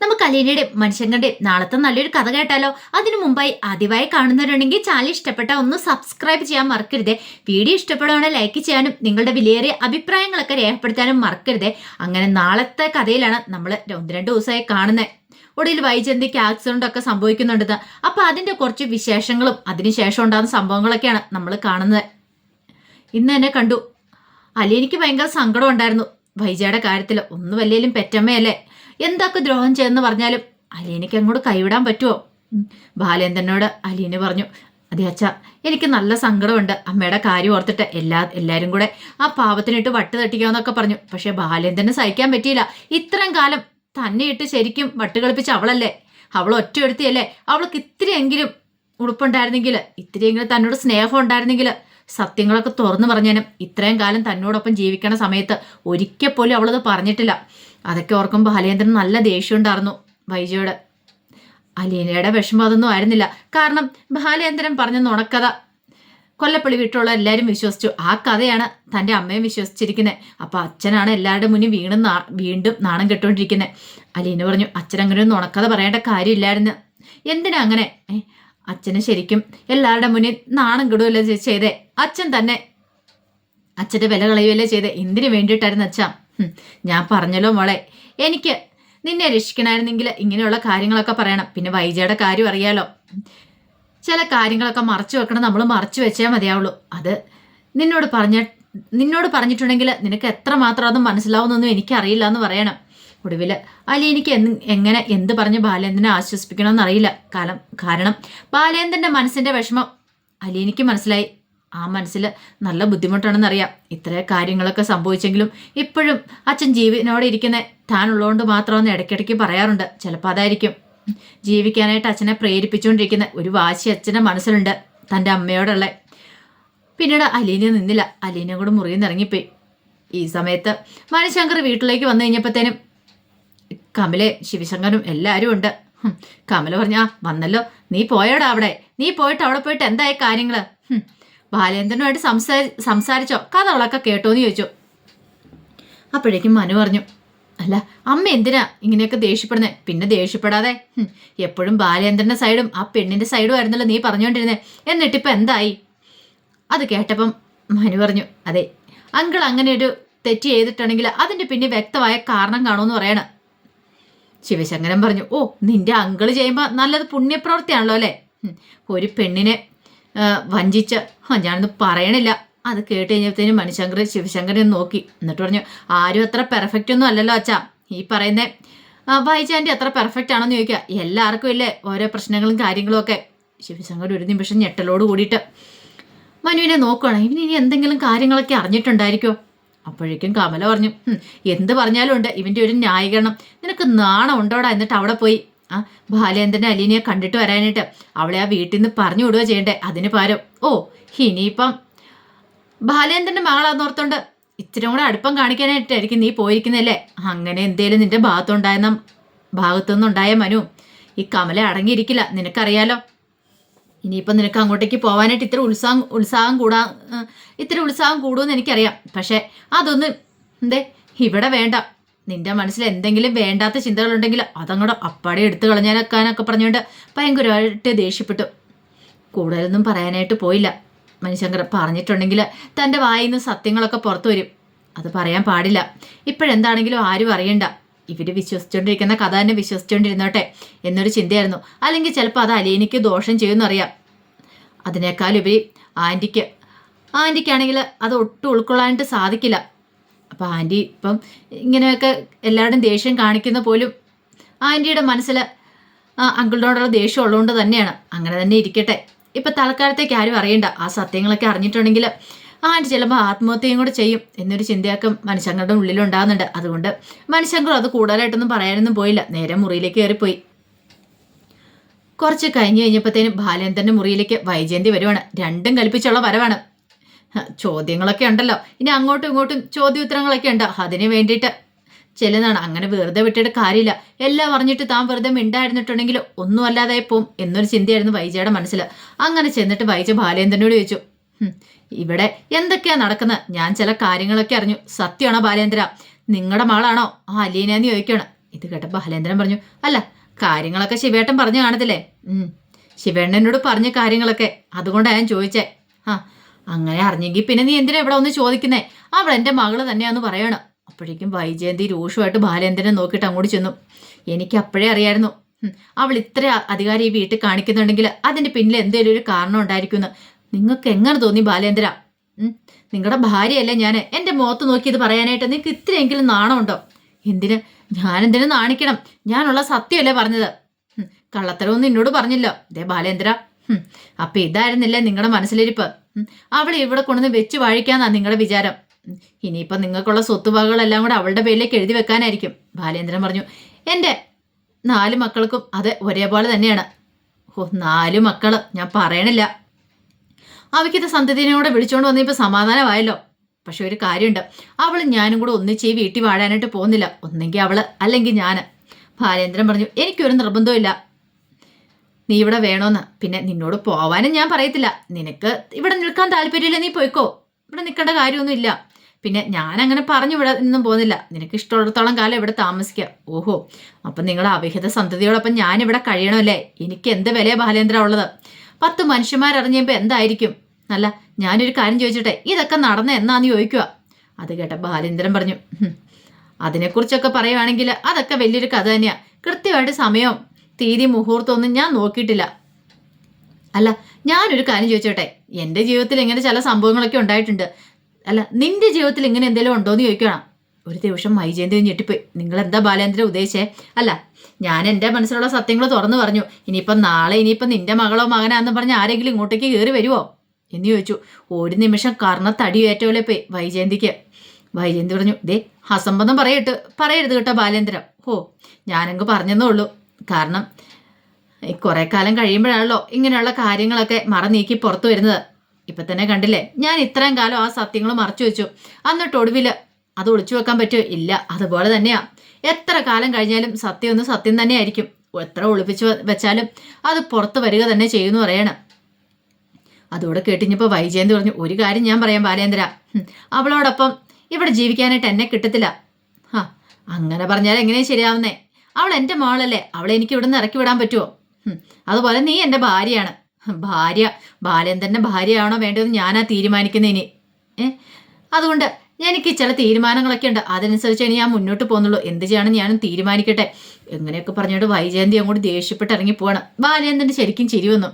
നമുക്ക് അലീനയുടെയും മനുഷ്യങ്ങളുടെയും നാളത്തെ നല്ലൊരു കഥ കേട്ടാലോ? അതിനു മുമ്പായി ആദ്യമായി കാണുന്നവരുണ്ടെങ്കിൽ ചാനൽ ഇഷ്ടപ്പെട്ട ഒന്ന് സബ്സ്ക്രൈബ് ചെയ്യാൻ മറക്കരുതേ. വീഡിയോ ഇഷ്ടപ്പെടുവാണെങ്കിൽ ലൈക്ക് ചെയ്യാനും നിങ്ങളുടെ വിലയേറിയ അഭിപ്രായങ്ങളൊക്കെ രേഖപ്പെടുത്താനും മറക്കരുതേ. അങ്ങനെ നാളത്തെ കഥയിലാണ് നമ്മൾ 1-2 ദിവസമായി കാണുന്നത്. ഒടുവിൽ വൈജന്തിക്ക് ആക്സിഡന്റ് ഒക്കെ സംഭവിക്കുന്നുണ്ട്. അപ്പൊ അതിന്റെ കുറച്ച് വിശേഷങ്ങളും അതിനുശേഷം ഉണ്ടാകുന്ന സംഭവങ്ങളൊക്കെയാണ് നമ്മൾ കാണുന്നത്. ഇന്ന് തന്നെ കണ്ടു. അലീനയ്ക്ക് ഭയങ്കര സങ്കടം ഉണ്ടായിരുന്നു വൈജയുടെ കാര്യത്തിൽ. ഒന്നും വല്ലേലും പെറ്റമ്മയല്ലേ, എന്തൊക്കെ ദ്രോഹം ചെയ്തെന്ന് പറഞ്ഞാലും അലീനയ്ക്ക് അങ്ങോട്ട് കൈവിടാൻ പറ്റുമോ? ബാലേന്ദ്രനോട് അലീന പറഞ്ഞു, അതെ അച്ഛാ, എനിക്ക് നല്ല സങ്കടമുണ്ട് അമ്മയുടെ കാര്യം ഓർത്തിട്ട്. എല്ലാവരും കൂടെ ആ പാവത്തിനിട്ട് വട്ട് തട്ടിക്കാന്നൊക്കെ പറഞ്ഞു. പക്ഷെ ബാലേന്ദ്രന് സഹിക്കാൻ പറ്റിയില്ല. ഇത്രയും കാലം തന്നെ ഇട്ട് ശരിക്കും വട്ട് കളിപ്പിച്ച അവളല്ലേ, അവൾ ഒറ്റയെടുത്തിയല്ലേ. അവൾക്ക് ഇത്തിരിയെങ്കിലും ഉടുപ്പുണ്ടായിരുന്നെങ്കിൽ, ഇത്തിരിയെങ്കിലും തന്നോട് സ്നേഹം ഉണ്ടായിരുന്നെങ്കിൽ സത്യങ്ങളൊക്കെ തുറന്നു പറഞ്ഞാലും ഇത്രയും കാലം തന്നോടൊപ്പം ജീവിക്കണ സമയത്ത് ഒരിക്കൽ പോലും അവളത് പറഞ്ഞിട്ടില്ല. അതൊക്കെ ഓർക്കുമ്പോൾ ബാലേന്ദ്രൻ നല്ല ദേഷ്യം ഉണ്ടായിരുന്നു വൈജയോട്. അലീനയുടെ വിഷമം അതൊന്നും ആയിരുന്നില്ല. കാരണം ബാലേന്ദ്രൻ പറഞ്ഞ നുണക്കഥ കൊല്ലപ്പള്ളി വീട്ടിലുള്ള എല്ലാവരും വിശ്വസിച്ചു. ആ കഥയാണ് തൻ്റെ അമ്മയും വിശ്വസിച്ചിരിക്കുന്നത്. അപ്പോൾ അച്ഛനാണ് എല്ലാവരുടെ മുന്നിൽ വീണ്ടും നാണം കെട്ടുകൊണ്ടിരിക്കുന്നത്. അലീന പറഞ്ഞു, അച്ഛൻ അങ്ങനെ ഒരു നുണക്കഥ പറയേണ്ട കാര്യമില്ലായിരുന്നു. എന്തിനാ അങ്ങനെ? അച്ഛന് ശരിക്കും എല്ലാവരുടെ മുന്നിൽ നാണം കെടുകയല്ലേ ചെയ്തേ. അച്ഛൻ തന്നെ അച്ഛൻ്റെ വില കളയുകയല്ലേ ചെയ്തേ. എന്തിനു വേണ്ടിയിട്ടായിരുന്നു അച്ഛാ? ഞാൻ പറഞ്ഞല്ലോ മോളെ, എനിക്ക് നിന്നെ രക്ഷിക്കണമായിരുന്നെങ്കിൽ ഇങ്ങനെയുള്ള കാര്യങ്ങളൊക്കെ പറയണം. പിന്നെ വൈജയുടെ കാര്യം അറിയാലോ, ചില കാര്യങ്ങളൊക്കെ മറച്ചു വെക്കണം. നമ്മൾ മറച്ചു വെച്ചാൽ മതിയാവുള്ളൂ. അത് നിന്നോട് പറഞ്ഞിട്ടുണ്ടെങ്കിൽ നിനക്ക് എത്രമാത്രം അത് മനസ്സിലാവുന്നൊന്നും എനിക്കറിയില്ല എന്ന് പറയണം. ഒടുവിൽ അലീനയ്ക്ക് എങ്ങനെ എന്ത് പറഞ്ഞ് ബാലേന്ദ്രനെ ആശ്വസിപ്പിക്കണമെന്ന് അറിയില്ല. കാരണം ബാലേന്ദ്രൻ്റെ മനസ്സിൻ്റെ വിഷമം അലീനയ്ക്ക് മനസ്സിലായി. ആ മനസ്സിൽ നല്ല ബുദ്ധിമുട്ടാണെന്നറിയാം. ഇത്ര കാര്യങ്ങളൊക്കെ സംഭവിച്ചെങ്കിലും ഇപ്പോഴും അച്ഛൻ ജീവനോടെ ഇരിക്കുന്ന താനുള്ളതുകൊണ്ട് മാത്രമെന്ന് ഇടയ്ക്കിടയ്ക്ക് പറയാറുണ്ട്. ചിലപ്പോൾ അതായിരിക്കും ജീവിക്കാനായിട്ട് അച്ഛനെ പ്രേരിപ്പിച്ചുകൊണ്ടിരിക്കുന്ന ഒരു വാശി അച്ഛൻ്റെ മനസ്സിലുണ്ട് തൻ്റെ അമ്മയോടുള്ള. പിന്നീട് അലീന നിന്നില്ല. അലീന കൂടെ മുറിയിൽ നിന്ന് ഇറങ്ങിപ്പോയി. ഈ സമയത്ത് മണിശങ്കർ വീട്ടിലേക്ക് വന്നു കഴിഞ്ഞപ്പോഴത്തേനും കമലെ ശിവശങ്കരും എല്ലാവരും ഉണ്ട്. കമല പറഞ്ഞാ, വന്നല്ലോ, നീ പോയോടാ അവിടെ? നീ പോയിട്ട് അവിടെ പോയിട്ട് എന്തായി കാര്യങ്ങൾ? ബാലേന്ദ്രനുമായിട്ട് സംസാരിച്ചോ? കഥകളൊക്കെ കേട്ടോന്ന് ചോദിച്ചു. അപ്പോഴേക്കും മനു പറഞ്ഞു, അല്ല അമ്മ എന്തിനാ ഇങ്ങനെയൊക്കെ ദേഷ്യപ്പെടുന്നേ? പിന്നെ ദേഷ്യപ്പെടാതെ. എപ്പോഴും ബാലേന്ദ്രന്റെ സൈഡും ആ പെണ്ണിന്റെ സൈഡും ആയിരുന്നല്ലോ നീ പറഞ്ഞുകൊണ്ടിരുന്നേ. എന്നിട്ടിപ്പോൾ എന്തായി? അത് കേട്ടപ്പം മനു പറഞ്ഞു, അതെ അങ്കിൾ അങ്ങനെ ഒരു തെറ്റ് ചെയ്തിട്ടുണ്ടെങ്കിൽ അതിൻ്റെ പിന്നെ വ്യക്തമായ കാരണം കാണുമെന്ന് പറയണം. ശിവശങ്കരൻ പറഞ്ഞു, ഓ നിന്റെ അങ്കിള് ചെയ്യുമ്പോൾ നല്ലത് പുണ്യപ്രവൃത്തിയാണല്ലോ അല്ലേ? ഒരു പെണ്ണിനെ വഞ്ചിച്ച് ഞാനൊന്നും പറയണില്ല. അത് കേട്ട് കഴിഞ്ഞപ്പോഴത്തേനും മണിശങ്കർ ശിവശങ്കരൻ നോക്കി. എന്നിട്ട് പറഞ്ഞു, ആരും അത്ര പെർഫെക്റ്റ് ഒന്നും അല്ലല്ലോ അച്ഛാ. ഈ പറയുന്ന വൈജാൻ്റെ അത്ര പെർഫെക്റ്റ് ആണെന്ന് ചോദിക്കുക. എല്ലാവർക്കും ഇല്ലേ ഓരോ പ്രശ്നങ്ങളും കാര്യങ്ങളും ഒക്കെ. ശിവശങ്കർ ഒരു നിമിഷം ഞെട്ടലോട് കൂടിയിട്ട് മനുവിനെ നോക്കുകയാണ്. ഇവനിനി എന്തെങ്കിലും കാര്യങ്ങളൊക്കെ അറിഞ്ഞിട്ടുണ്ടായിരിക്കോ? അപ്പോഴേക്കും കമല പറഞ്ഞു, എന്ത് പറഞ്ഞാലും ഉണ്ട് ഇവൻ്റെ ഒരു ന്യായീകരണം. നിനക്ക് നാണം ഉണ്ടോടാ? എന്നിട്ട് അവിടെ പോയി ബാലേന്ദ്രനെ അലീനയെ കണ്ടിട്ട് വരാനായിട്ട് അവളെ ആ വീട്ടിൽ നിന്ന് പറഞ്ഞു വിടുക ചെയ്യണ്ടേ? അതിന് പകരം ഇനിയിപ്പം ബാലേന്ദ്രൻ്റെ മകളാന്നോർത്തോണ്ട് ഇച്ചിരി കൂടെ അടുപ്പം കാണിക്കാനായിട്ടായിരിക്കും നീ പോയിരിക്കുന്നല്ലേ? അങ്ങനെ എന്തേലും നിന്റെ ഭാഗത്തുനിന്നുണ്ടായ മനു, ഈ കമല അടങ്ങിയിരിക്കില്ല, നിനക്കറിയാലോ. ഇനിയിപ്പം നിനക്ക് അങ്ങോട്ടേക്ക് പോകാനായിട്ട് ഇത്ര ഉത്സാഹം കൂടുമെന്ന് എനിക്കറിയാം. പക്ഷേ അതൊന്നും ഇവിടെ വേണ്ട. നിന്റെ മനസ്സിൽ എന്തെങ്കിലും വേണ്ടാത്ത ചിന്തകളുണ്ടെങ്കിൽ അതങ്ങോട്ട് അപ്പാടെ എടുത്തു കളഞ്ഞാനൊക്കെ പറഞ്ഞുകൊണ്ട് ഭയങ്കരമായിട്ട് ദേഷ്യപ്പെട്ടു. കൂടുതലൊന്നും പറയാനായിട്ട് പോയില്ല. മണിശങ്കർ പറഞ്ഞിട്ടുണ്ടെങ്കിൽ തൻ്റെ വായിൽ നിന്ന് സത്യങ്ങളൊക്കെ പുറത്തു വരും. അത് പറയാൻ പാടില്ല. ഇപ്പോഴെന്താണെങ്കിലും ആരും അറിയണ്ട. ഇവർ വിശ്വസിച്ചുകൊണ്ടിരിക്കുന്ന കഥ തന്നെ വിശ്വസിച്ചുകൊണ്ടിരുന്നോട്ടെ എന്നൊരു ചിന്തയായിരുന്നു. അല്ലെങ്കിൽ ചിലപ്പോൾ അത് അലീനയ്ക്ക് ദോഷം ചെയ്യുമെന്നറിയാം. അതിനേക്കാളുപരി ആൻറ്റിക്കാണെങ്കിൽ അത് ഒട്ടും ഉൾക്കൊള്ളാനായിട്ട് സാധിക്കില്ല. അപ്പോൾ ആൻറ്റി ഇപ്പം ഇങ്ങനെയൊക്കെ എല്ലാവരുടെയും ദേഷ്യം കാണിക്കുന്ന പോലും ആൻറ്റിയുടെ മനസ്സിൽ അങ്കിളിനോടുള്ള ദേഷ്യം ഉള്ളതുകൊണ്ട് തന്നെയാണ്. അങ്ങനെ തന്നെ ഇരിക്കട്ടെ. ഇപ്പം തൽക്കാലത്തേക്ക് ആരും അറിയണ്ട. ആ സത്യങ്ങളൊക്കെ അറിഞ്ഞിട്ടുണ്ടെങ്കിൽ ആൻറ്റി ചിലപ്പോൾ ആത്മഹത്യയും കൂടെ ചെയ്യും എന്നൊരു ചിന്തയൊക്കെ മനുഷ്യങ്ങളുടെ ഉള്ളിലുണ്ടാകുന്നുണ്ട്. അതുകൊണ്ട് മനുഷ്യങ്ങൾ അത് കൂടുതലായിട്ടൊന്നും പറയാനൊന്നും പോയില്ല. നേരെ മുറിയിലേക്ക് കയറിപ്പോയി. കുറച്ച് കഴിഞ്ഞപ്പോഴത്തേനും ബാലേന്ദ്രൻ്റെ മുറിയിലേക്ക് വൈജയന്തി വരുവാണ്. രണ്ടും കൽപ്പിച്ചുള്ള വരവാണ്. ചോദ്യങ്ങളൊക്കെ ഉണ്ടല്ലോ, ഇനി അങ്ങോട്ടും ഇങ്ങോട്ടും ചോദ്യോത്തരങ്ങളൊക്കെ ഉണ്ട്. അതിന് വേണ്ടിയിട്ട് ചെല്ലുന്നതാണ്. അങ്ങനെ വെറുതെ വിട്ടിട്ട് കാര്യമില്ല. എല്ലാം പറഞ്ഞിട്ട് താൻ വെറുതെ മിണ്ടായിരുന്നിട്ടുണ്ടെങ്കിൽ ഒന്നും അല്ലാതെ പോവും എന്നൊരു ചിന്തയായിരുന്നു വൈജയുടെ മനസ്സിൽ. അങ്ങനെ ചെന്നിട്ട് വൈജ ബാലേന്ദ്രനോട് ചോദിച്ചു, ഇവിടെ എന്തൊക്കെയാ നടക്കുന്നത്? ഞാൻ ചില കാര്യങ്ങളൊക്കെ അറിഞ്ഞു. സത്യമാണോ ബാലേന്ദ്ര? നിങ്ങളുടെ മകളാണോ ആ അലീന എന്ന് ചോദിക്കുകയാണ്. ഇത് കേട്ട ബാലേന്ദ്രൻ പറഞ്ഞു, അല്ല കാര്യങ്ങളൊക്കെ ശിവേട്ടൻ പറഞ്ഞു കാണത്തില്ലേ? ശിവേണ്ണനോട് പറഞ്ഞ കാര്യങ്ങളൊക്കെ, അതുകൊണ്ടാണ് ഞാൻ ചോദിച്ചേ. ആ അങ്ങനെ അറിഞ്ഞെങ്കിൽ പിന്നെ നീ എന്തിനാ ഇവിടെ ഒന്ന് ചോദിക്കുന്നേ? അവൾ എൻ്റെ മകള് തന്നെയാന്ന് പറയണം. അപ്പോഴേക്കും വൈജയന്തി രൂക്ഷമായിട്ട് ബാലേന്ദ്രനെ നോക്കിയിട്ട് അങ്ങോട്ട് ചെന്നു. എനിക്ക് അപ്പോഴേ അറിയായിരുന്നു അവൾ ഇത്ര അധികാരം ഈ വീട്ടിൽ കാണിക്കുന്നുണ്ടെങ്കിൽ അതിൻ്റെ പിന്നിൽ എന്തെങ്കിലും ഒരു കാരണം ഉണ്ടായിരിക്കുമെന്ന്. നിങ്ങൾക്ക് എങ്ങനെ തോന്നി ബാലേന്ദ്ര? നിങ്ങളുടെ ഭാര്യയല്ലേ ഞാൻ. എൻ്റെ മുഖത്ത് നോക്കി ഇത് പറയാനായിട്ട് നിങ്ങൾക്ക് ഇത്രയെങ്കിലും നാണമുണ്ടോ? ഞാനെന്തിനു നാണിക്കണം? ഞാനുള്ള സത്യമല്ലേ പറഞ്ഞത്. കള്ളത്തരമൊന്നും എന്നോട് പറഞ്ഞല്ലോ. ദേ ബാലേന്ദ്ര, അപ്പൊ ഇതായിരുന്നില്ലേ നിങ്ങളുടെ മനസ്സിലിരിപ്പ്? അവളെ ഇവിടെ കൊണ്ടുവന്ന് വെച്ച് വാഴിക്കാന്നാ നിങ്ങളുടെ വിചാരം. ഇനിയിപ്പൊ നിങ്ങൾക്കുള്ള സ്വത്തുവകകളെല്ലാം കൂടെ അവളുടെ പേരിലേക്ക് എഴുതി വെക്കാനായിരിക്കും. ബാലേന്ദ്രൻ പറഞ്ഞു, എൻ്റെ 4 മക്കൾക്കും അത് ഒരേപോലെ തന്നെയാണ്. 4 മക്കള് ഞാൻ പറയണില്ല. അവയ്ക്കിത് സന്തതിനോടെ വിളിച്ചോണ്ട് വന്നപ്പോൾ സമാധാനമായല്ലോ. പക്ഷെ ഒരു കാര്യമുണ്ട്, അവളും ഞാനും കൂടെ ഒന്നിച്ച് ഈ വീട്ടിൽ വാഴാനായിട്ട് പോകുന്നില്ല. ഒന്നെങ്കിൽ അവള് അല്ലെങ്കിൽ ഞാൻ. ബാലേന്ദ്രൻ പറഞ്ഞു, എനിക്കൊരു നിർബന്ധമില്ല നീ ഇവിടെ വേണോന്ന്. പിന്നെ നിന്നോട് പോവാനും ഞാൻ പറയത്തില്ല. നിനക്ക് ഇവിടെ നിൽക്കാൻ താല്പര്യമില്ല, നീ പോയിക്കോ. ഇവിടെ നിൽക്കേണ്ട കാര്യമൊന്നുമില്ല. പിന്നെ ഞാൻ അങ്ങനെ പറഞ്ഞു ഇവിടെ നിന്നും പോകുന്നില്ല. നിനക്ക് ഇഷ്ടമുള്ളിടത്തോളം കാലം ഇവിടെ താമസിക്കുക. ഓഹോ, അപ്പം നിങ്ങളുടെ അവിഹിത സന്തതിയോടൊപ്പം ഞാനിവിടെ കഴിയണമല്ലേ? എനിക്ക് എന്ത് വിലയാണ് ബാലേന്ദ്ര ഉള്ളത്? 10 മനുഷ്യന്മാരറിഞ്ഞപ്പോൾ എന്തായിരിക്കും? അല്ല, ഞാനൊരു കാര്യം ചോദിച്ചിട്ടെ, ഇതൊക്കെ നടന്ന എന്നാന്ന് ചോദിക്കുക. അത് കേട്ട ബാലേന്ദ്രൻ പറഞ്ഞു, അതിനെക്കുറിച്ചൊക്കെ പറയുവാണെങ്കിൽ അതൊക്കെ വലിയൊരു കഥ തന്നെയാണ്. കൃത്യമായിട്ട് സമയവും തീയതി മുഹൂർത്തമൊന്നും ഞാൻ നോക്കിയിട്ടില്ല. അല്ല, ഞാനൊരു കാര്യം ചോദിച്ചോട്ടെ, എൻ്റെ ജീവിതത്തിൽ ഇങ്ങനെ ചില സംഭവങ്ങളൊക്കെ ഉണ്ടായിട്ടുണ്ട്. അല്ല, നിന്റെ ജീവിതത്തിൽ ഇങ്ങനെ എന്തെങ്കിലും ഉണ്ടോയെന്ന് ചോദിക്കണം. ഒരു ദിവസം വൈജയന്തി ഞെട്ടിപ്പോയി. നിങ്ങൾ എന്താ ബാലേന്ദ്രൻ ഉദ്ദേശിച്ചേ? അല്ല, ഞാൻ എൻ്റെ മനസ്സിലുള്ള സത്യങ്ങൾ തുറന്നു പറഞ്ഞു. ഇനിയിപ്പം നാളെ നിന്റെ മകളോ മകനാന്ന് പറഞ്ഞ് ആരെങ്കിലും ഇങ്ങോട്ടേക്ക് കയറി വരുമോ എന്ന് ചോദിച്ചു. ഒരു നിമിഷം കർണത്തടിയേറ്റോലെ പോയി വൈജയന്തിക്ക്. വൈജയന്തി പറഞ്ഞു, ദേ അസംബന്ധം പറയരുത് കേട്ടോ ബാലേന്ദ്രൻ. ഞാനങ്ങ് പറഞ്ഞെന്നേ ഉള്ളൂ. കാരണം കുറെ കാലം കഴിയുമ്പോഴാണല്ലോ ഇങ്ങനെയുള്ള കാര്യങ്ങളൊക്കെ മറനീക്കി പുറത്തു വരുന്നത്. ഇപ്പൊ തന്നെ കണ്ടില്ലേ, ഞാൻ ഇത്രയും കാലം ആ സത്യങ്ങൾ മറച്ചു വെച്ചു. എന്നിട്ട് ഒടുവില് അത് ഒളിച്ചു വെക്കാൻ പറ്റുമോ? ഇല്ല. അതുപോലെ തന്നെയാ, എത്ര കാലം കഴിഞ്ഞാലും സത്യം ഒന്ന് സത്യം തന്നെ ആയിരിക്കും. എത്ര ഒളിപ്പിച്ചു വെച്ചാലും അത് പുറത്ത് വരിക തന്നെ ചെയ്യുമെന്ന് പറയണം. അതോടെ കേട്ടിഞ്ഞപ്പോൾ വൈജയന്തി പറഞ്ഞു, ഒരു കാര്യം ഞാൻ പറയാം ബാലേന്ദ്ര, അവളോടൊപ്പം ഇവിടെ ജീവിക്കാനായിട്ട് എന്നെ കിട്ടത്തില്ല. അങ്ങനെ പറഞ്ഞാൽ എങ്ങനെയാ ശരിയാവുന്നേ? അവൾ എൻ്റെ മോളല്ലേ, അവളെ എനിക്ക് ഇവിടെ നിന്ന് ഇറക്കി വിടാൻ പറ്റുമോ? അതുപോലെ നീ എൻ്റെ ഭാര്യയാണ്. ഭാര്യ ബാലേന്ദ്രൻ്റെ ഭാര്യയാണോ വേണ്ടതെന്ന് ഞാനാ തീരുമാനിക്കുന്നത് ഇനി. അതുകൊണ്ട് എനിക്ക് ചില തീരുമാനങ്ങളൊക്കെ ഉണ്ട്. അതനുസരിച്ച് ഇനി ഞാൻ മുന്നോട്ട് പോകുന്നുള്ളൂ. എന്ത് ചെയ്യണം ഞാനും തീരുമാനിക്കട്ടെ. എങ്ങനെയൊക്കെ പറഞ്ഞുകൊണ്ട് വൈജയന്തി അങ്ങോട്ട് ദേഷ്യപ്പെട്ട് ഇറങ്ങി പോവാണ്. ബാലേന്ദ്രന് ശരിക്കും ചിരി വന്നു.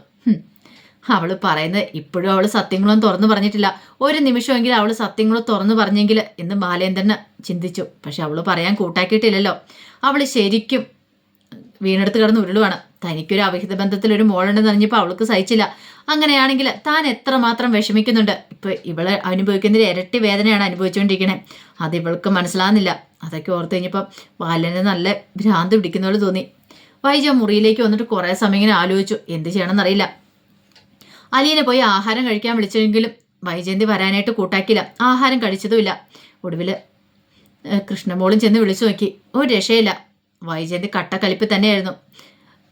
അവള് പറയുന്നത് ഇപ്പോഴും അവള് സത്യങ്ങളൊന്നും തുറന്നു പറഞ്ഞിട്ടില്ല. ഒരു നിമിഷമെങ്കിലും അവള് സത്യങ്ങൾ തുറന്നു പറഞ്ഞെങ്കിൽ എന്ന് ബാലേന്ദ്രന് ചിന്തിച്ചു. പക്ഷെ അവള് പറയാൻ കൂട്ടാക്കിയിട്ടില്ലല്ലോ. അവള് ശരിക്കും വീണെടുത്ത് കിടന്ന് ഉരുളുവാണ്. തനിക്കൊരു അവിഹിത ബന്ധത്തിൽ ഒരു മോളുണ്ടെന്ന് അറിഞ്ഞപ്പോൾ അവൾക്ക് സഹിച്ചില്ല. അങ്ങനെയാണെങ്കിൽ താൻ എത്രമാത്രം വിഷമിക്കുന്നുണ്ട്. ഇപ്പൊ ഇവള് അനുഭവിക്കുന്നതിൽ ഇരട്ടി വേദനയാണ് അനുഭവിച്ചുകൊണ്ടിരിക്കണേ. അത് ഇവൾക്ക് മനസ്സിലാകുന്നില്ല. അതൊക്കെ ഓർത്ത് കഴിഞ്ഞപ്പോൾ ബാലന് നല്ല ഭ്രാന്ത് പിടിക്കുന്ന പോലെ തോന്നി. വൈജ മുറിയിലേക്ക് വന്നിട്ട് കുറേ സമയം ഇങ്ങനെ ആലോചിച്ചു. എന്ത് ചെയ്യണമെന്നറിയില്ല. അലീനെ പോയി ആഹാരം കഴിക്കാൻ വിളിച്ചെങ്കിലും വൈജയന്തി വരാനായിട്ട് കൂട്ടാക്കില്ല. ആഹാരം കഴിച്ചതുമില്ല. ഒടുവിൽ കൃഷ്ണമോളും ചെന്ന് വിളിച്ചു നോക്കി. ഒരു രക്ഷയില്ല. വൈജയന്തി കട്ടക്കലിപ്പ് തന്നെയായിരുന്നു.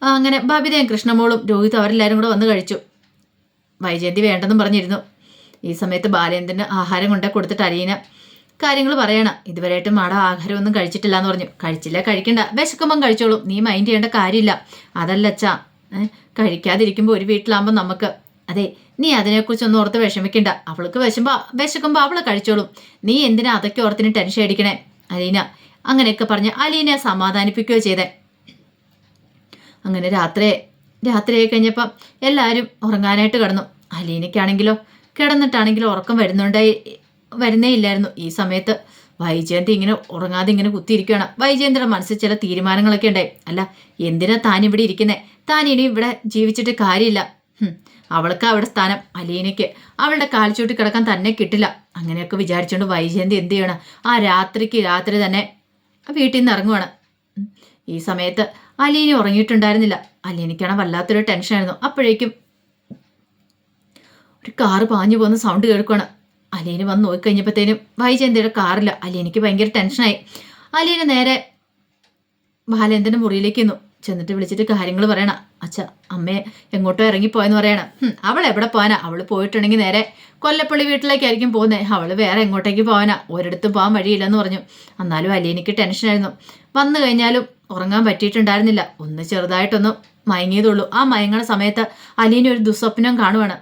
അങ്ങനെ ബബിതയും കൃഷ്ണമോളും രോഹിത് അവരെല്ലാവരും കൂടെ വന്ന് കഴിച്ചു. വൈജയന്തി വേണ്ടെന്നും പറഞ്ഞിരുന്നു. ഈ സമയത്ത് ബാലേന്ദ്രന് ആഹാരം കൊണ്ടേ കൊടുത്തിട്ട് അലീന കാര്യങ്ങൾ പറയണം. ഇതുവരെയായിട്ടും മാഡം ആഹാരമൊന്നും കഴിച്ചിട്ടില്ല എന്ന് പറഞ്ഞു. കഴിച്ചില്ല, കഴിക്കണ്ട, വിശക്കുമ്പം കഴിച്ചോളൂ, നീ മൈൻഡ് ചെയ്യേണ്ട കാര്യമില്ല. അതല്ല അച്ഛാ, കഴിക്കാതിരിക്കുമ്പോൾ ഒരു വീട്ടിലാകുമ്പോൾ നമുക്ക്, അതെ നീ അതിനെക്കുറിച്ചൊന്നും ഓർത്ത് വിഷമിക്കണ്ട. അവൾക്ക് വിശക്കുമ്പോൾ അവള് കഴിച്ചോളും. നീ എന്തിനാ അതൊക്കെ ഓർത്തിന് ടെൻഷൻ അടിക്കണേ അലീന? അങ്ങനെയൊക്കെ പറഞ്ഞ് അലീനെ സമാധാനിപ്പിക്കുകയോ ചെയ്തേ. അങ്ങനെ രാത്രിയായി കഴിഞ്ഞപ്പം എല്ലാവരും ഉറങ്ങാനായിട്ട് കിടന്നു. അലീനയ്ക്കാണെങ്കിലോ കിടന്നിട്ടാണെങ്കിലോ ഉറക്കം വരുന്നേ ഇല്ലായിരുന്നു. ഈ സമയത്ത് വൈജയന്തി ഇങ്ങനെ ഉറങ്ങാതെ ഇങ്ങനെ കുത്തിയിരിക്കുകയാണ്. വൈജയന്തിയുടെ മനസ്സിൽ ചില തീരുമാനങ്ങളൊക്കെ ഉണ്ടായി. അല്ല, എന്തിനാ താൻ ഇവിടെ ഇരിക്കുന്നേ? താൻ ഇനി ഇവിടെ ജീവിച്ചിട്ട് കാര്യമില്ല. അവൾക്ക് അവിടെ സ്ഥാനം, അലീനയ്ക്ക് അവളുടെ കാൽച്ചൂട്ടി കിടക്കാൻ തന്നെ കിട്ടില്ല. അങ്ങനെയൊക്കെ വിചാരിച്ചുകൊണ്ട് വൈജയന്തി എന്ത് ചെയ്യണം, ആ രാത്രി തന്നെ വീട്ടിൽ നിന്ന് ഇറങ്ങുവാണ്. ഈ സമയത്ത് അലീന ഉറങ്ങിയിട്ടുണ്ടായിരുന്നില്ല. അലീനയ്ക്കാണ് വല്ലാത്തൊരു ടെൻഷനായിരുന്നു. അപ്പോഴേക്കും ഒരു കാറ് പാഞ്ഞു പോകുന്ന സൗണ്ട് കേൾക്കുകയാണ്. അലീന വന്ന് നോക്കിക്കഴിഞ്ഞപ്പോഴത്തേനും വൈജയന്തിയുടെ കാറില്ല. അലീനയ്ക്ക് ഭയങ്കര ടെൻഷനായി. അലീന നേരെ ബാലേന്ദ്രൻ്റെ മുറിയിലേക്ക് ചെന്നു. ചെന്നിട്ട് വിളിച്ചിട്ട് കാര്യങ്ങൾ പറയണം. അച്ഛ അമ്മയെ എങ്ങോട്ടോ ഇറങ്ങിപ്പോയെന്ന് പറയണം. അവൾ എവിടെ പോകാനാ? അവൾ പോയിട്ടുണ്ടെങ്കിൽ നേരെ കൊല്ലപ്പള്ളി വീട്ടിലേക്കായിരിക്കും പോകുന്നത്. അവൾ വേറെ എങ്ങോട്ടേക്ക് പോകാനാ? ഒരിടത്തും പോകാൻ വഴിയില്ലെന്ന് പറഞ്ഞു. എന്നാലും അലീനയ്ക്ക് ടെൻഷനായിരുന്നു. വന്നു കഴിഞ്ഞാലും ഉറങ്ങാൻ പറ്റിയിട്ടുണ്ടായിരുന്നില്ല. ഒന്ന് ചെറുതായിട്ടൊന്ന് മയങ്ങിയതുള്ളൂ. ആ മയങ്ങണ സമയത്ത് അലീന ഒരു ദുസ്വപ്നം കാണുവാണ്.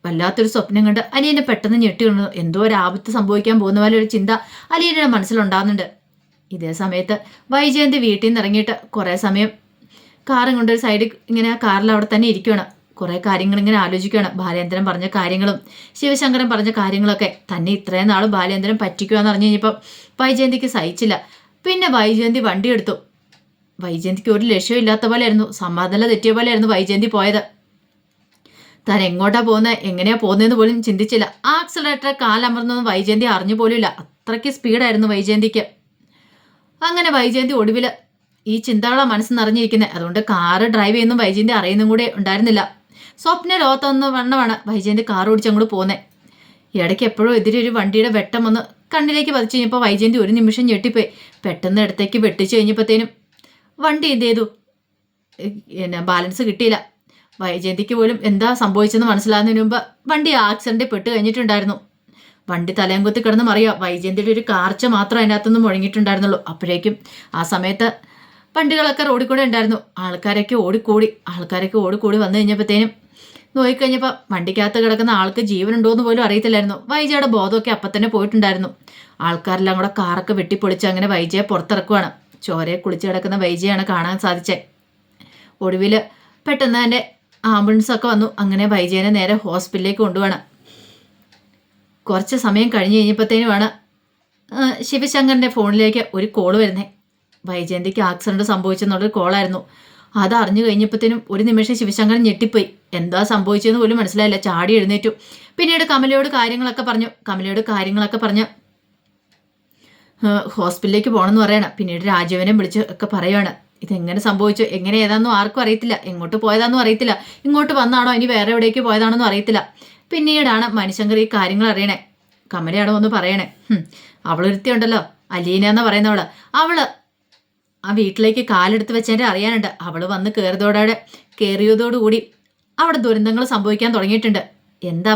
വല്ലാത്തൊരു സ്വപ്നം കണ്ട് അലീന പെട്ടെന്ന് ഞെട്ടി വീണു. എന്തോ ഒരു ആപത്ത് സംഭവിക്കാൻ പോകുന്ന പോലെ ഒരു ചിന്ത അലീനയുടെ മനസ്സിലുണ്ടാകുന്നുണ്ട്. ഇതേ സമയത്ത് വൈജയന്തി വീട്ടിൽ നിന്ന് ഇറങ്ങിയിട്ട് കുറേ സമയം കാറും കൊണ്ടൊരു സൈഡിൽ ഇങ്ങനെ കാറിൽ അവിടെ തന്നെ ഇരിക്കുകയാണ്. കുറേ കാര്യങ്ങൾ ഇങ്ങനെ ആലോചിക്കുകയാണ്. ബാലേന്ദ്രൻ പറഞ്ഞ കാര്യങ്ങളും ശിവശങ്കരൻ പറഞ്ഞ കാര്യങ്ങളൊക്കെ തന്നെ ഇത്രയും നാളും ബാലേന്ദ്രൻ പറ്റിക്കുകയെന്ന് പറഞ്ഞു കഴിഞ്ഞപ്പോൾ വൈജയന്തിക്ക് സഹിച്ചില്ല. പിന്നെ വൈജയന്തി വണ്ടി എടുത്തു. വൈജയന്തിക്ക് ഒരു ലക്ഷ്യമില്ലാത്ത പോലെയായിരുന്നു, സമാധാനം തെറ്റിയ പോലെയായിരുന്നു വൈജയന്തി പോയത്. താൻ എങ്ങോട്ടാ പോകുന്നത്, എങ്ങനെയാ പോകുന്നതെന്ന് പോലും ചിന്തിച്ചില്ല. ആക്സിലേറ്റർ കാലമർന്നൊന്നും വൈജയന്തി അറിഞ്ഞു പോലുമില്ല. അത്രയ്ക്ക് സ്പീഡായിരുന്നു വൈജയന്തിക്ക്. അങ്ങനെ വൈജയന്തി ഒടുവിൽ ഈ ചിന്തകളാ മനസ്സ് നിറഞ്ഞിരിക്കുന്നത്. അതുകൊണ്ട് കാറ് ഡ്രൈവ് ചെയ്യുന്നതും വൈജയന്തി അറിയുന്നതും കൂടെ ഉണ്ടായിരുന്നില്ല. സ്വപ്ന ലോകത്തൊന്ന് വണ്ണമാണ് വൈജയന്തി കാർ ഓടിച്ചങ്ങോട്ട് പോകുന്നത്. ഇടയ്ക്ക് എപ്പോഴും എതിരെ ഒരു വണ്ടിയുടെ വെട്ടം വന്ന് കണ്ണിലേക്ക് പതിച്ചു കഴിഞ്ഞപ്പോൾ വൈജയന്തി ഒരു നിമിഷം ഞെട്ടിപ്പോയി. പെട്ടെന്ന് ഇടത്തേക്ക് വെട്ടിച്ചു കഴിഞ്ഞപ്പോഴത്തേനും വണ്ടി എന്ത് ചെയ്തു, ബാലൻസ് കിട്ടിയില്ല. വൈജയന്തിക്ക് പോലും എന്താ സംഭവിച്ചെന്ന് മനസ്സിലാകുന്നതിന് മുമ്പ് വണ്ടി ആക്സിഡന്റിൽ പെട്ട് കഴിഞ്ഞിട്ടുണ്ടായിരുന്നു. വണ്ടി തലയും കുത്തി കിടന്ന് മറിയാം. വൈജയന്തിയുടെ ഒരു കാർച്ച മാത്രം അതിനകത്തുനിന്ന് മുഴങ്ങിയിട്ടുണ്ടായിരുന്നുള്ളൂ. അപ്പോഴേക്കും ആ സമയത്ത് വണ്ടികളൊക്കെ റോഡിൽ കൂടെ ഉണ്ടായിരുന്നു. ആൾക്കാരൊക്കെ ഓടിക്കൂടി വന്നു കഴിഞ്ഞപ്പോഴത്തേനും നോക്കിക്കഴിഞ്ഞപ്പോൾ വണ്ടിക്കകത്ത് കിടക്കുന്ന ആൾക്ക് ജീവനുണ്ടോയെന്ന് പോലും അറിയത്തില്ലായിരുന്നു. വൈജയുടെ ബോധമൊക്കെ അപ്പം തന്നെ പോയിട്ടുണ്ടായിരുന്നു. ആൾക്കാരെല്ലാം കൂടെ കാറൊക്കെ വെട്ടിപ്പൊളിച്ച് അങ്ങനെ വൈജയെ പുറത്തിറക്കുവാണ്. ചോരയെ കുളിച്ച് കിടക്കുന്ന വൈജയാണ് കാണാൻ സാധിച്ചത്. ഒടുവിൽ പെട്ടെന്ന് തന്നെ ആംബുലൻസൊക്കെ വന്നു. അങ്ങനെ വൈജയനെ നേരെ ഹോസ്പിറ്റലിലേക്ക് കൊണ്ടുപോകണം. കുറച്ച് സമയം കഴിഞ്ഞ് കഴിഞ്ഞപ്പോഴത്തേനുമാണ് ശിവശങ്കറിൻ്റെ ഫോണിലേക്ക് ഒരു കോള് വരുന്നത്. വൈജയന്തിക്ക് ആക്സിഡൻറ്റ് സംഭവിച്ചെന്നുള്ളൊരു കോളായിരുന്നു. അത് അറിഞ്ഞു കഴിഞ്ഞപ്പോഴത്തേനും ഒരു നിമിഷം ശിവശങ്കരൻ ഞെട്ടിപ്പോയി. എന്താ സംഭവിച്ചതെന്ന് പോലും മനസ്സിലായില്ല. ചാടി എഴുന്നേറ്റു. പിന്നീട് കമലയോട് കാര്യങ്ങളൊക്കെ പറഞ്ഞു ഹോസ്പിറ്റലിലേക്ക് പോകണമെന്ന് പറയണം. പിന്നീട് രാജീവനെ വിളിച്ച് ഒക്കെ പറയുകയാണ്. ഇതെങ്ങനെ സംഭവിച്ചു, എങ്ങനെ ഏതാണെന്നും ആർക്കും അറിയത്തില്ല, എങ്ങോട്ട് പോയതാണെന്നും അറിയത്തില്ല, ഇങ്ങോട്ട് വന്നാണോ ഇനി വേറെ എവിടേക്ക് പോയതാണെന്നും അറിയത്തില്ല. പിന്നീടാണ് മണിശങ്കർ ഈ കാര്യങ്ങൾ അറിയണേ. കമലയാണോ ഒന്ന് പറയണേ. അവളൊരുത്തിയുണ്ടല്ലോ അലീന എന്ന് പറയുന്നവള്, അവള് ആ വീട്ടിലേക്ക് കാലെടുത്ത് വെച്ചതിൻ്റെ അറിയാനുണ്ട്. അവൾ വന്ന് കയറിയതോടുകൂടി അവിടെ ദുരന്തങ്ങൾ സംഭവിക്കാൻ തുടങ്ങിയിട്ടുണ്ട്. എന്താ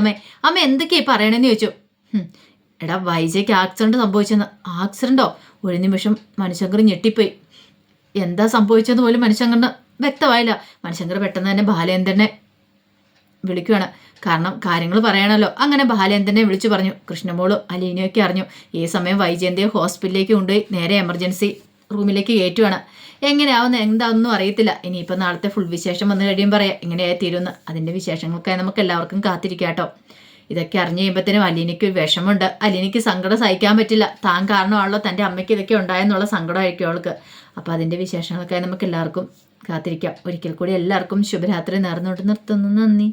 അമ്മ എന്തൊക്കെയാ ഈ പറയണമെന്ന് ചോദിച്ചു. എടാ വൈജയ്ക്ക് ആക്സിഡന്റ് സംഭവിച്ചെന്ന്. ആക്സിഡന്റോ? ഒരു നിമിഷം മണിശങ്കർ ഞെട്ടിപ്പോയി. എന്താ സംഭവിച്ചെന്ന് പോലും മണിശങ്കറിന് വ്യക്തമായില്ല. മണിശങ്കർ പെട്ടെന്ന് തന്നെ ബാലേന്ദ്രനെ വിളിക്കുകയാണ്. കാരണം കാര്യങ്ങൾ പറയണമല്ലോ. അങ്ങനെ ബാലേന്ദ്രനെ വിളിച്ചു പറഞ്ഞു. കൃഷ്ണമോളും അലീനയൊക്കെ അറിഞ്ഞു. ഈ സമയം വൈജയന്തിയെ ഹോസ്പിറ്റലിലേക്ക് കൊണ്ടുപോയി നേരെ എമർജൻസി റൂമിലേക്ക് കയറ്റുവാണ്. എങ്ങനെയാവുന്ന എന്താണെന്നും അറിയത്തില്ല. ഇനിയിപ്പോൾ നാളത്തെ ഫുൾ വിശേഷം വന്നു കഴിയുമ്പോൾ പറയാം എങ്ങനെയായി തീരുമെന്ന്. അതിൻ്റെ വിശേഷങ്ങൾക്കായി നമുക്ക് എല്ലാവർക്കും കാത്തിരിക്കാം കേട്ടോ. ഇതൊക്കെ അറിഞ്ഞു കഴിയുമ്പോഴത്തേനും അലീനയ്ക്ക് ഒരു വിഷമമുണ്ട്. അലീനയ്ക്ക് സങ്കടം സഹിക്കാൻ പറ്റില്ല. താൻ കാരണമാണല്ലോ തൻ്റെ അമ്മയ്ക്ക് ഇതൊക്കെ ഉണ്ടായെന്നുള്ള സങ്കടമായിരിക്കും അവൾക്ക്. അപ്പോൾ അതിൻ്റെ വിശേഷങ്ങൾക്കായി നമുക്ക് എല്ലാവർക്കും കാത്തിരിക്കാം. ഒരിക്കൽ കൂടി എല്ലാവർക്കും ശുഭരാത്രി നേർന്നുകൊണ്ട് നിർത്തുന്നു. നന്ദി.